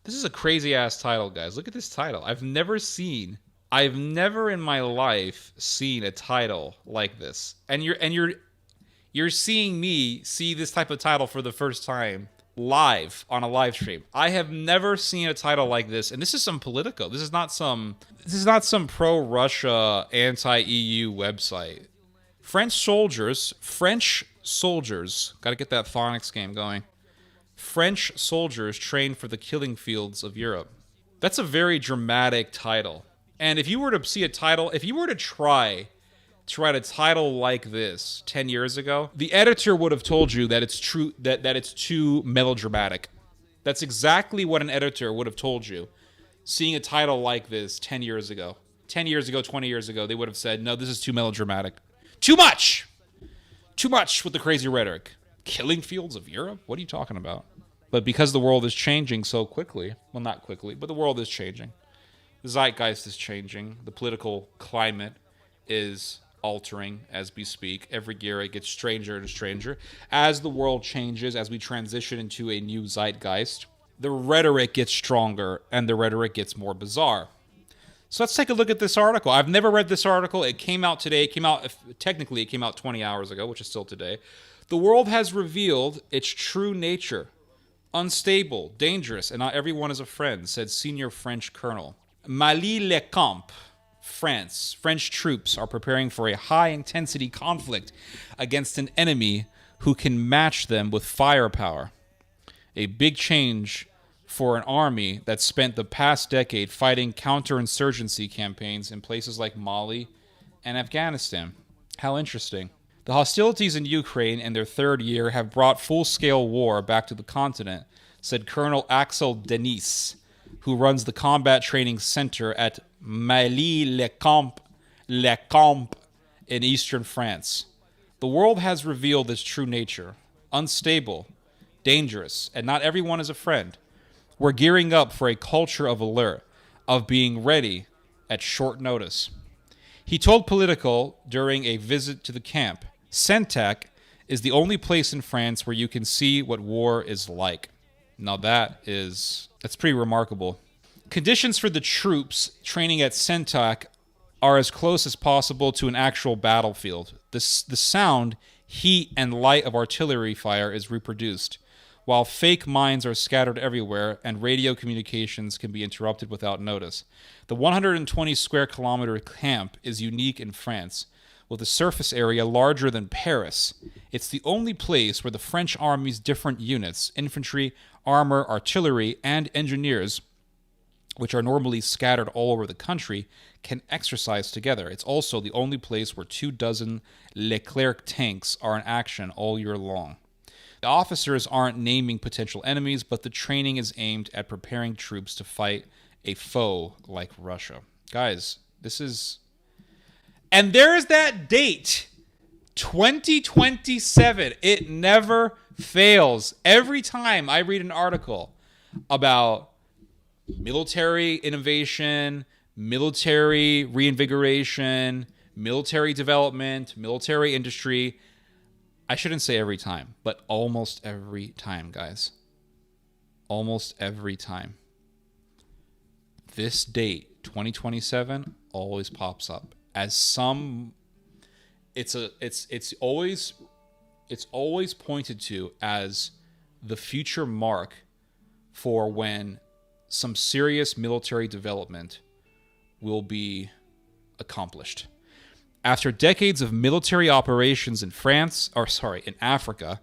This is a crazy ass title, guys. Look at this title. I've never in my life seen a title like this. And you're seeing me see this type of title for the first time live on a live stream. I have never seen a title like this, and this is some Politico. This is not some pro-Russia, anti-EU website. French soldiers, got to get that phonics game going. French soldiers trained for the killing fields of Europe. That's a very dramatic title. And if you were to see a title, if you were to try to write a title like this 10 years ago, the editor would have told you that it's true, that it's too melodramatic. That's exactly what an editor would have told you. Seeing a title like this 10 years ago, 10 years ago, 20 years ago, they would have said, no, this is too melodramatic. Too much! Too much with the crazy rhetoric. Killing fields of Europe? What are you talking about? But because the world is changing so quickly, well, not quickly, but the world is changing. The zeitgeist is changing. The political climate is altering as we speak. Every year it gets stranger and stranger. As the world changes, as we transition into a new zeitgeist, the rhetoric gets stronger and the rhetoric gets more bizarre. So let's take a look at this article. I've never read this article. It came out today. It came out 20 hours ago, which is still today. The world has revealed its true nature. Unstable, dangerous, and not everyone is a friend, said senior French colonel. Mali-le-Camp, France. French troops are preparing for a high-intensity conflict against an enemy who can match them with firepower. A big change for an army that spent the past decade fighting counterinsurgency campaigns in places like Mali and Afghanistan. How interesting. The hostilities in Ukraine in their third year have brought full-scale war back to the continent, said Colonel Axel Denis, who runs the Combat Training Center at Mali-le-Camp in eastern France. The world has revealed its true nature. Unstable, dangerous, and not everyone is a friend. We're gearing up for a culture of alert, of being ready at short notice. He told Politico during a visit to the camp, Sentac is the only place in France where you can see what war is like. Now that's pretty remarkable. Conditions for the troops training at Sentac are as close as possible to an actual battlefield. The sound, heat, and light of artillery fire is reproduced, while fake mines are scattered everywhere and radio communications can be interrupted without notice. The 120 square kilometer camp is unique in France, with a surface area larger than Paris. It's the only place where the French army's different units, infantry, armor, artillery, and engineers, which are normally scattered all over the country, can exercise together. It's also the only place where 24 Leclerc tanks are in action all year long. The officers aren't naming potential enemies, but the training is aimed at preparing troops to fight a foe like Russia. Guys, this is... And there's that date, 2027. It never fails. Every time I read an article about military innovation, military reinvigoration, military development, military industry, I shouldn't say every time, but almost every time, guys. Almost every time. This date, 2027, always pops up as some. It's always pointed to as the future mark for when some serious military development will be accomplished. After decades of military operations in Africa,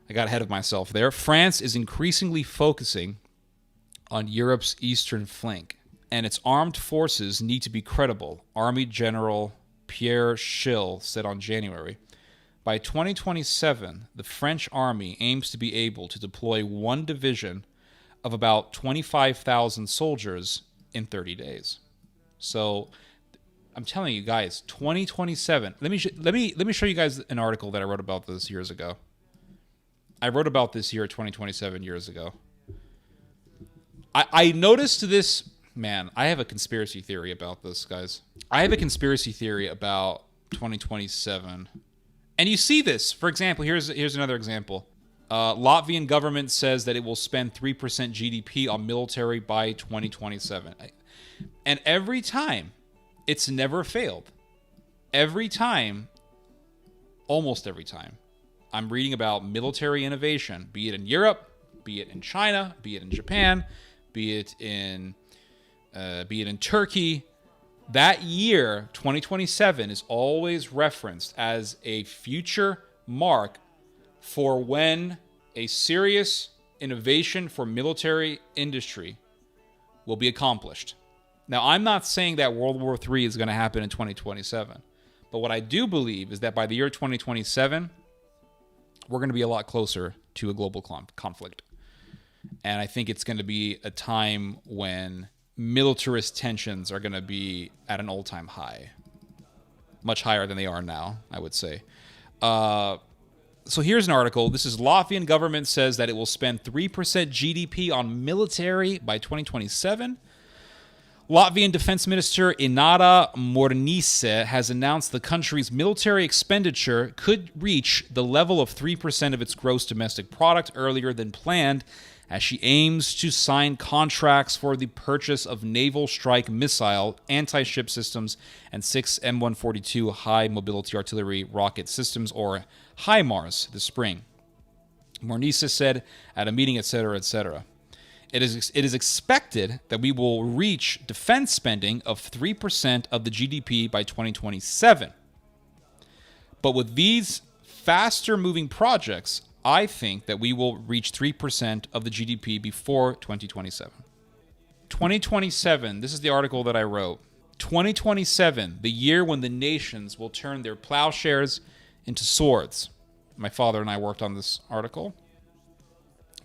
I got ahead of myself there, France is increasingly focusing on Europe's eastern flank, and its armed forces need to be credible, Army General Pierre Schill said on January. By 2027, the French army aims to be able to deploy one division of about 25,000 soldiers in 30 days. So I'm telling you guys, 2027. Let me show you guys an article that I wrote about this years ago. I wrote about this year 2027 years ago. I noticed this, man, I have a conspiracy theory about this, guys. I have a conspiracy theory about 2027. And you see this, for example, here's another example. Latvian government says that it will spend 3% GDP on military by 2027. And every time, it's never failed. Every time, almost every time, I'm reading about military innovation, be it in Europe, be it in China, be it in Japan, be it in Turkey. That year, 2027, is always referenced as a future mark for when a serious innovation for military industry will be accomplished. Now, I'm not saying that World War III is going to happen in 2027, but what I do believe is that by the year 2027, we're going to be a lot closer to a global conflict. And I think it's going to be a time when militarist tensions are going to be at an all-time high. Much higher than they are now, I would say. So here's an article. This is Latvian government says that it will spend 3% GDP on military by 2027. Latvian Defense Minister Inara Mornīse has announced the country's military expenditure could reach the level of 3% of its gross domestic product earlier than planned, as she aims to sign contracts for the purchase of naval strike missile, anti-ship systems, and 6 M142 high-mobility artillery rocket systems, or HIMARS, this spring. Mornīse said at a meeting, etc., etc. It is expected that we will reach defense spending of 3% of the GDP by 2027. But with these faster-moving projects, I think that we will reach 3% of the GDP before 2027. 2027, this is the article that I wrote. 2027, the year when the nations will turn their plowshares into swords. My father and I worked on this article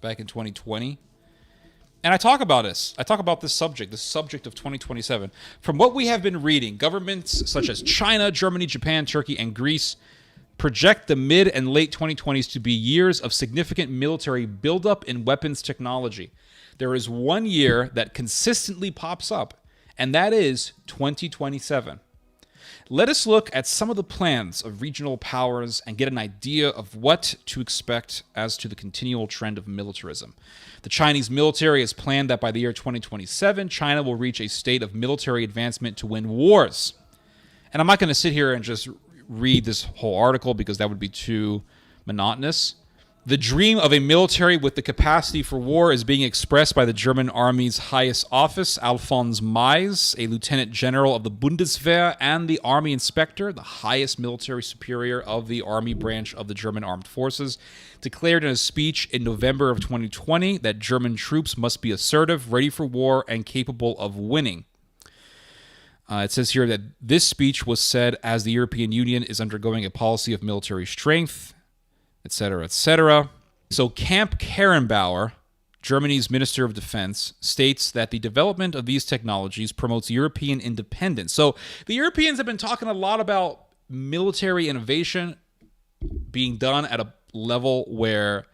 back in 2020. And I talk about this. I talk about this subject of 2027. From what we have been reading, governments such as China, Germany, Japan, Turkey, and Greece project the mid and late 2020s to be years of significant military buildup in weapons technology. There is one year that consistently pops up, and that is 2027. Let us look at some of the plans of regional powers and get an idea of what to expect as to the continual trend of militarism. The Chinese military has planned that by the year 2027, China will reach a state of military advancement to win wars. And I'm not going to sit here and just read this whole article because that would be too monotonous. The dream of a military with the capacity for war is being expressed by the German army's highest office, Alfons Mayes, a lieutenant general of the Bundeswehr and the army inspector, the highest military superior of the army branch of the German armed forces, declared in a speech in November of 2020 that German troops must be assertive, ready for war, and capable of winning. It says here that this speech was said as the European Union is undergoing a policy of military strength, etc., etc. So Kramp-Karrenbauer, Germany's Minister of Defense, states that the development of these technologies promotes European independence. So the Europeans have been talking a lot about military innovation being done at a level where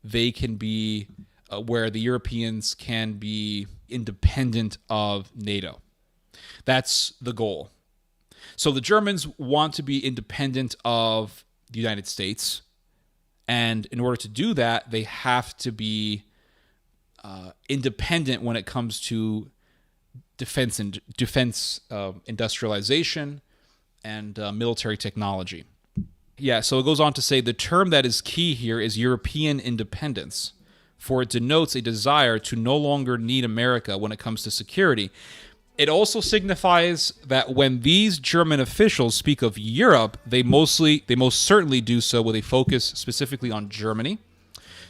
they can be, where the Europeans can be independent of NATO. That's the goal. So the Germans want to be independent of the United States. And in order to do that, they have to be independent when it comes to defense industrialization and military technology. Yeah, so it goes on to say the term that is key here is European independence, for it denotes a desire to no longer need America when it comes to security. It also signifies that when these German officials speak of Europe, they most certainly do so with a focus specifically on Germany,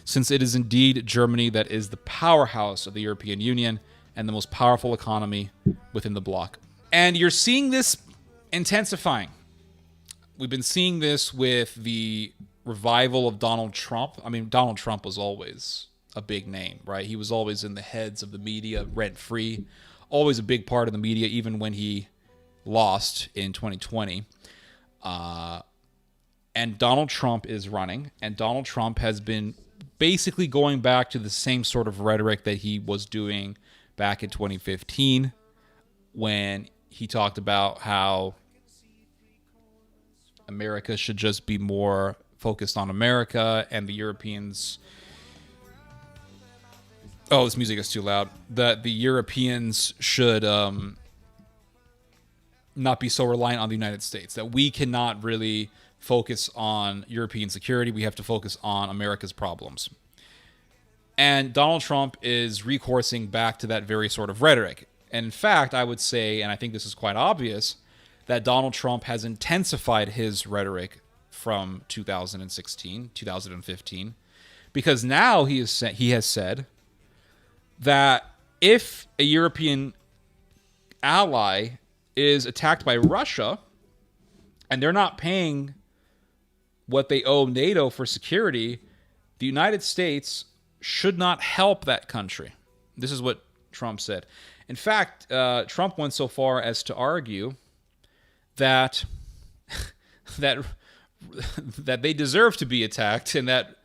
since it is indeed Germany that is the powerhouse of the European Union and the most powerful economy within the bloc. And you're seeing this intensifying. We've been seeing this with the revival of Donald Trump. I mean, Donald Trump was always a big name, right? He was always in the heads of the media, rent-free. Always a big part of the media, even when he lost in 2020. And Donald Trump is running, and Donald Trump has been basically going back to the same sort of rhetoric that he was doing back in 2015 when he talked about how America should just be more focused on America, and the Europeans. Oh, this music is too loud. That the Europeans should not be so reliant on the United States. That we cannot really focus on European security. We have to focus on America's problems. And Donald Trump is recoursing back to that very sort of rhetoric. And in fact, I would say, and I think this is quite obvious, that Donald Trump has intensified his rhetoric from 2016, 2015, because now he has said that if a European ally is attacked by Russia and they're not paying what they owe NATO for security, the United States should not help that country. This is what Trump said. In fact, Trump went so far as to argue that that they deserve to be attacked, and that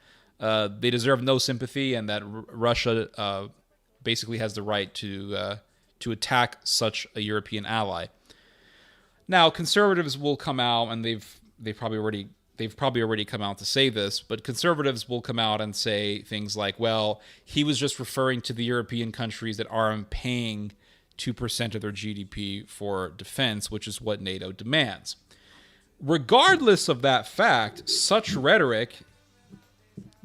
they deserve no sympathy, and that Russia basically has the right to attack such a European ally. Now, conservatives will come out, and they've probably already come out to say this, but conservatives will come out and say things like, well, he was just referring to the European countries that aren't paying 2% of their GDP for defense, which is what NATO demands. Regardless of that fact, such rhetoric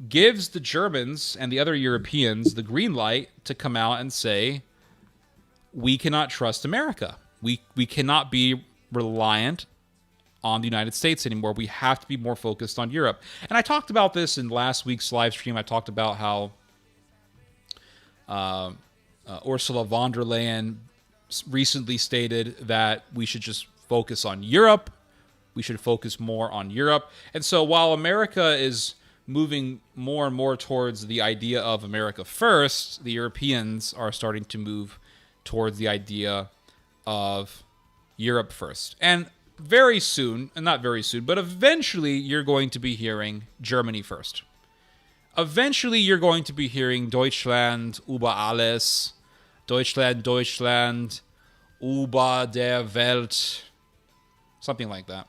gives the Germans and the other Europeans the green light to come out and say, we cannot trust America. We cannot be reliant on the United States anymore. We have to be more focused on Europe. And I talked about this in last week's live stream. I talked about how Ursula von der Leyen recently stated that we should just focus on Europe. We should focus more on Europe. And so while America is moving more and more towards the idea of America first, the Europeans are starting to move towards the idea of Europe first. And very soon, and not very soon, but eventually you're going to be hearing Germany first. Eventually you're going to be hearing Deutschland über alles, Deutschland, Deutschland, über der Welt, something like that.